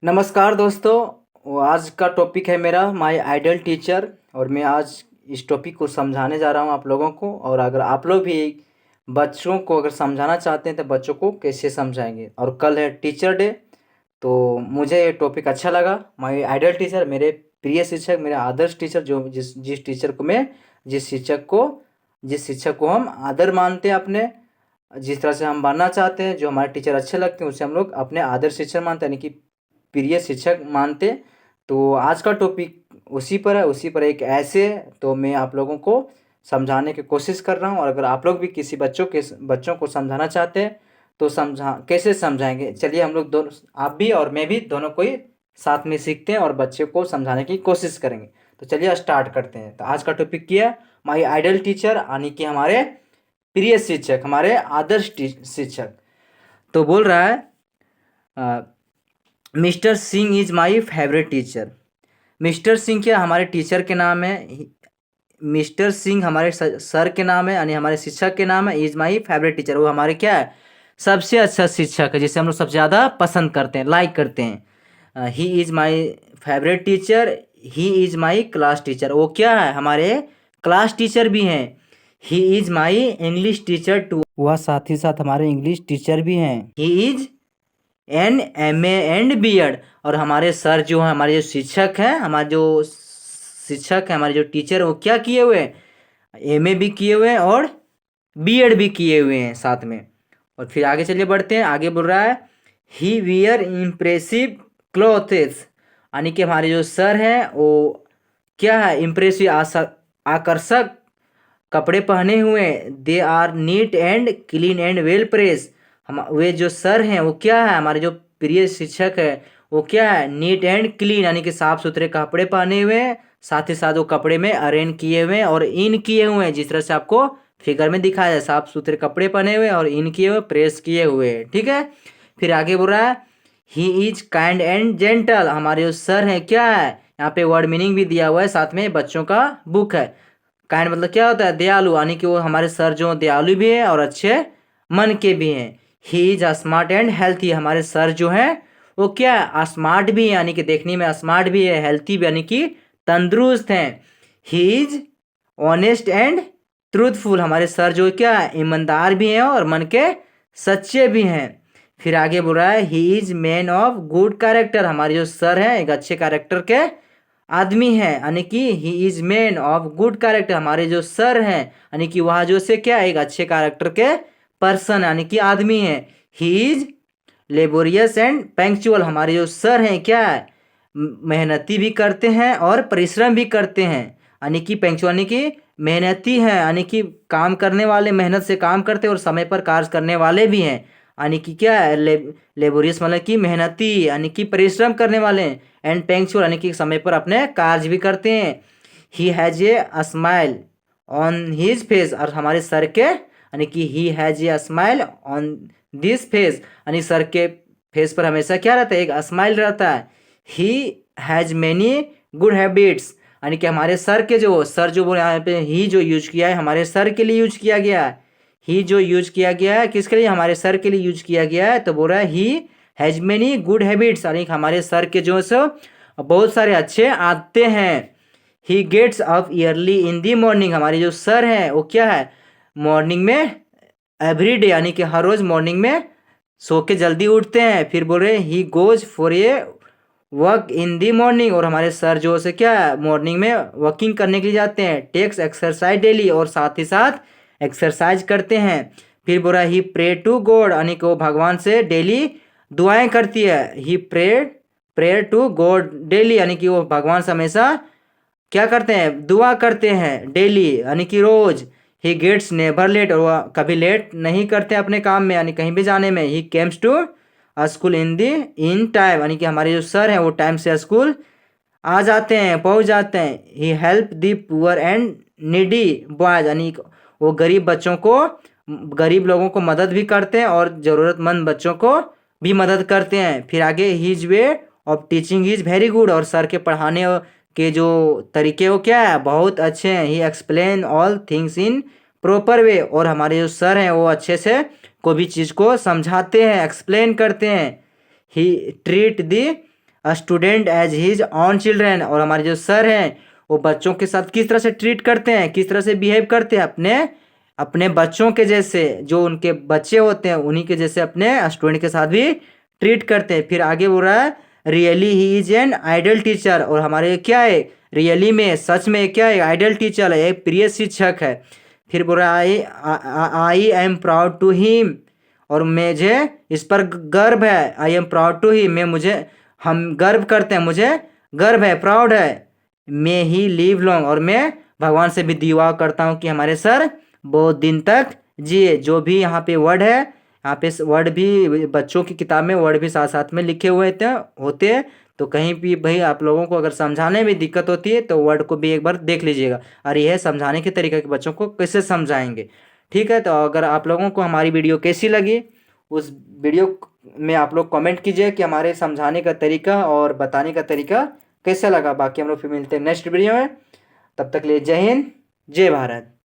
नमस्कार दोस्तों। आज का टॉपिक है मेरा माय आइडल टीचर और मैं आज इस टॉपिक को समझाने जा रहा हूँ आप लोगों को। और अगर आप लोग भी बच्चों को अगर समझाना चाहते हैं तो बच्चों को कैसे समझाएंगे। और कल है टीचर डे, तो मुझे ये टॉपिक अच्छा लगा। माय आइडल टीचर, मेरे प्रिय शिक्षक, मेरे आदर्श टीचर, जो जिस जिस टीचर को मैं जिस शिक्षक को हम आदर मानते हैं, अपने जिस तरह से हम बनना चाहते हैं, जो हमारे टीचर अच्छे लगते हैं उसे हम लोग अपने आदर्श शिक्षक मानते हैं, यानी कि प्रिय शिक्षक मानते। तो आज का टॉपिक उसी पर है, उसी पर एक ऐसे तो मैं आप लोगों को समझाने की कोशिश कर रहा हूँ। और अगर आप लोग भी किसी बच्चों को समझाना चाहते हैं तो कैसे समझाएंगे। चलिए हम लोग दोनों, आप भी और मैं भी, दोनों को ही साथ में सीखते हैं और बच्चे को समझाने की कोशिश करेंगे। तो चलिए स्टार्ट करते हैं। तो आज का टॉपिक क्या है? माई आइडल टीचर, यानी कि हमारे प्रिय शिक्षक, हमारे आदर्श शिक्षक। तो बोल रहा है mister Singh is my favourite teacher. Mister Singh क्या हमारे टीचर के नाम है। मिस्टर सिंह हमारे सर के नाम है, यानी हमारे शिक्षक के नाम है। इज माई फेवरेट टीचर, वो हमारे क्या है, सबसे अच्छा शिक्षक है, जिसे हम लोग सबसे ज़्यादा पसंद करते हैं, लाइक करते हैं। He is my favourite teacher, he is my class teacher, वो क्या है, हमारे क्लास टीचर भी हैं। He is my English teacher too, वह साथ ही साथ हमारे इंग्लिश टीचर भी हैं। He is an MA and B.Ed, और हमारे सर जो हैं, हमारे जो शिक्षक हैं, हमारे जो टीचर, वो क्या किए हुए हैं, MA भी किए हुए हैं और B.Ed भी किए हुए हैं साथ में। और फिर आगे चलिए बढ़ते हैं। आगे बोल रहा है ही वियर इम्प्रेसिव क्लोथ्स, यानी कि हमारे जो सर हैं वो क्या है, इम्प्रेसिव, आकर्षक कपड़े पहने हुए। They are neat and clean and well press, हम वे जो सर हैं वो क्या है, हमारे जो प्रिय शिक्षक है वो क्या है, नीट एंड क्लीन, यानी कि साफ सुथरे कपड़े पहने हुए हैं, साथ ही साथ वो कपड़े में अरेंज किए हुए हैं और इन किए हुए हैं, जिस तरह से आपको फिगर में दिखाया है, साफ सुथरे कपड़े पहने हुए और इन किए हुए, प्रेस किए हुए, ठीक है। फिर आगे बोल रहा है he is kind and gentle, हमारे जो सर हैं क्या है, यहाँ पे वर्ड मीनिंग भी दिया हुआ है, साथ में बच्चों का बुक है। काइंड मतलब क्या होता है, दयालु, यानी कि वो हमारे सर जो दयालु भी है और अच्छे मन के भी हैं। He is smart and healthy, हमारे सर जो हैं वो क्या है, स्मार्ट भी है, यानी कि देखने में स्मार्ट भी है, हेल्थी भी, यानी कि तंदुरुस्त हैं। He is honest and truthful, हमारे सर जो क्या है, ईमानदार भी हैं और मन के सच्चे भी हैं। फिर आगे बोल रहा है he is man of good character, हमारे जो सर हैं एक अच्छे कैरेक्टर के आदमी है, यानी कि he is man of good character, हमारे जो सर हैं, यानी कि वह जो से क्या, एक अच्छे कैरेक्टर के पर्सन, यानी कि आदमी है। He is laborious and punctual, हमारे जो सर हैं क्या है, मेहनती भी करते हैं और परिश्रम भी करते हैं, यानी कि पंक्चुअल, यानी कि मेहनती हैं, यानी कि काम करने वाले, मेहनत से काम करते हैं और समय पर कार्य करने वाले भी हैं, यानी कि क्या है, लेबोरियस मतलब कि मेहनती, यानी कि परिश्रम करने वाले हैं, एंड पंक्चुअल, यानी कि समय पर अपने कार्य भी करते हैं। He has a smile on his face, और हमारे सर के, यानी कि he has a smile on this face, यानी सर के फेस पर हमेशा क्या रहता है, एक स्माइल रहता है। He has many good habits, यानी कि हमारे सर के जो सर जो बोले यहाँ पे ही जो यूज किया है, हमारे सर के लिए यूज किया गया है। ही जो यूज किया गया है किसके लिए, हमारे सर के लिए यूज किया गया है। तो बोल रहा है he has many good habits, यानी कि हमारे सर के जो सो बहुत सारे अच्छे आदतें हैं। He gets up early in the morning, हमारे जो सर हैं वो क्या है, मॉर्निंग में एवरी डे, यानी कि हर रोज मॉर्निंग में सो के जल्दी उठते हैं। फिर बोल रहे he goes for a work in the morning, और हमारे सर जो से क्या है, मॉर्निंग में वॉकिंग करने के लिए जाते हैं। टेक्स एक्सरसाइज डेली, और साथ ही साथ एक्सरसाइज करते हैं। फिर बोला ही प्रे टू गॉड, यानी कि वो भगवान से डेली दुआएं करती है। ही प्रेयर टू गॉड डेली, यानी कि वो भगवान से हमेशा क्या करते हैं, दुआ करते हैं डेली, यानी कि रोज। ही गेट्स नेवर लेट, और वह कभी लेट नहीं करते अपने काम में, यानी कहीं भी जाने में। He comes to school in time, यानी कि हमारे जो सर हैं वो टाइम से स्कूल आ जाते हैं, पहुंच जाते हैं। He help the poor and needy boys, यानी वो गरीब लोगों को मदद भी करते हैं और ज़रूरतमंद बच्चों को भी मदद करते हैं। फिर आगे his way of teaching is very good, और सर के पढ़ाने के जो तरीके वो क्या है, बहुत अच्छे हैं। He explain all things in proper way, और हमारे जो सर हैं वो अच्छे से कोई भी चीज़ को समझाते हैं, एक्सप्लेन करते हैं। He treat the a student as his own children, और हमारे जो सर हैं वो बच्चों के साथ किस तरह से ट्रीट करते हैं, किस तरह से बिहेव करते हैं, अपने अपने बच्चों के जैसे, जो उनके बच्चे होते हैं उन्हीं के जैसे अपने स्टूडेंट के साथ भी ट्रीट करते हैं। फिर आगे बोल रहा है really he is an ideal teacher, और हमारे क्या है, रियली में, सच में क्या है, आइडल टीचर है, एक प्रिय शिक्षक है। फिर बोल रहा है I am proud to him, और मुझे इस पर गर्व है। I am proud to him, मैं मुझे हम गर्व करते हैं, मुझे गर्व है, प्राउड है। मे ही लिव लॉन्ग, और मैं भगवान से भी दुआ करता हूँ कि हमारे सर बहुत दिन तक जिए। जो भी यहाँ पे वर्ड है, यहाँ पे वर्ड भी बच्चों की किताब में वर्ड भी साथ साथ में लिखे हुए होते हैं। तो कहीं भी भाई आप लोगों को अगर समझाने में दिक्कत होती है तो वर्ड को भी एक बार देख लीजिएगा, और यह समझाने के तरीका कि बच्चों को कैसे समझाएंगे। ठीक है, तो अगर आप लोगों को हमारी वीडियो कैसी लगी, उस वीडियो में आप लोग कमेंट कीजिए कि हमारे समझाने का तरीका और बताने का तरीका कैसा लगा। बाकी हम लोग फिर मिलते हैं नेक्स्ट वीडियो में, तब तक के लिए जय हिंद, जय भारत।